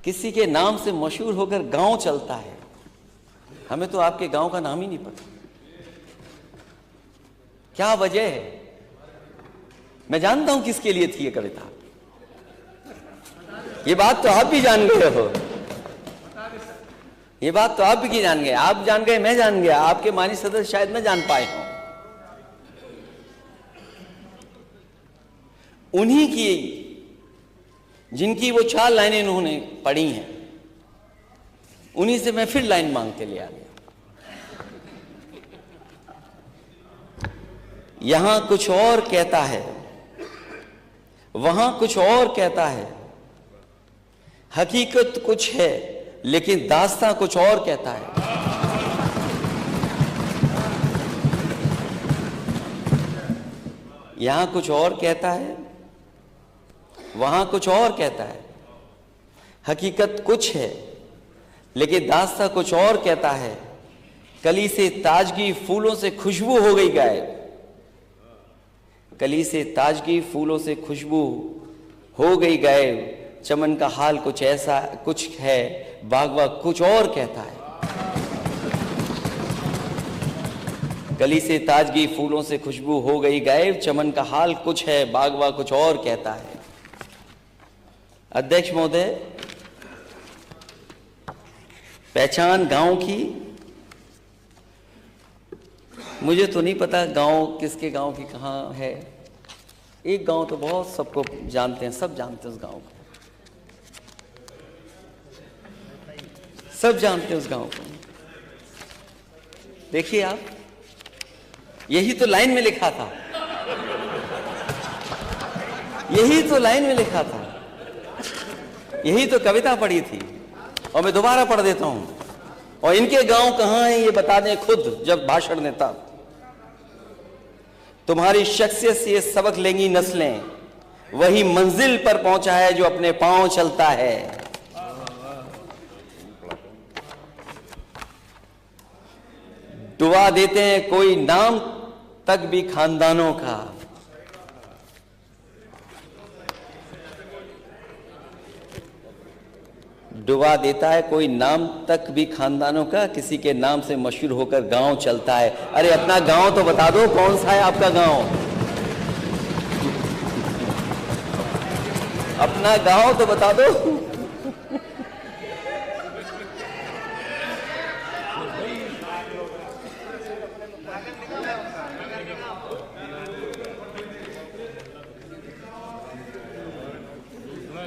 किसी के नाम से मशहूर होकर गांव चलता है। हमें तो आपके गांव का नाम ही नहीं पता, क्या वजह है? मैं जानता हूं किसके लिए थी ये कविता। ये बात तो आप भी जान गए हो, ये बात तो आप भी जान गए। आप जान गए, मैं जान गया, आपके मानी सदस्य शायद न जान पाए हों। उन्हीं की, जिनकी वो 4 लाइनें उन्होंने पढ़ी हैं, उन्हीं से मैं फिर लाइन मांग के ले आ गया। यहां कुछ और कहता है, वहां कुछ और कहता है, हकीकत कुछ है लेकिन दास्तां कुछ और कहता है। यहां कुछ और कहता है, वहां कुछ और कहता है, हकीकत कुछ है लेकिन दास्तां कुछ और कहता है। कली से ताजगी फूलों से खुशबू हो गई गायब, कली से ताजगी फूलों से खुशबू हो गई गायब। चमन का हाल कुछ ऐसा कुछ है, बागवा कुछ और कहता है। कली से ताजगी फूलों से खुशबू हो गई गायब, चमन का हाल कुछ है, बागवा कुछ और कहता है। अध्यक्ष महोदय, पहचान गांव की, मुझे तो नहीं पता गांव किसके गांव की कहाँ है। एक गांव तो बहुत सबको जानते हैं, सब जानते हैं उस गांव को, सब जानते हैं उस गांव को। देखिए आप, यही तो लाइन में लिखा था, यही तो लाइन में लिखा था, यही तो कविता पढ़ी थी। और मैं दोबारा पढ़ देता हूं, और इनके गांव कहां है ये बता दें खुद जब भाषण देता। तुम्हारी शख्सियत से ये सबक लेंगी नस्लें, वही मंजिल पर पहुंचा है जो अपने पांव चलता है। डुबा देते हैं कोई नाम तक भी खानदानों का, डुबा देता है कोई नाम तक भी खानदानों का, किसी के नाम से मशहूर होकर गांव चलता है। अरे अपना गांव तो बता दो, कौन सा है आपका गांव? अपना गांव तो बता दो।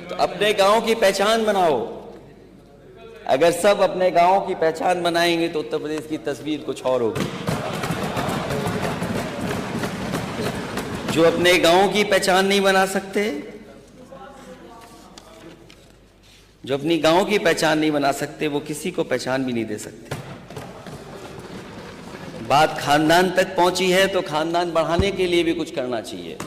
तो अपने गांव की पहचान बनाओ। अगर सब अपने गांव की पहचान बनाएंगे तो उत्तर प्रदेश की तस्वीर कुछ और होगी। जो अपने गांव की पहचान नहीं बना सकते, जो अपनी गांव की पहचान नहीं बना सकते, वो किसी को पहचान भी नहीं दे सकते। बात खानदान तक पहुंची है तो खानदान बढ़ाने के लिए भी कुछ करना चाहिए।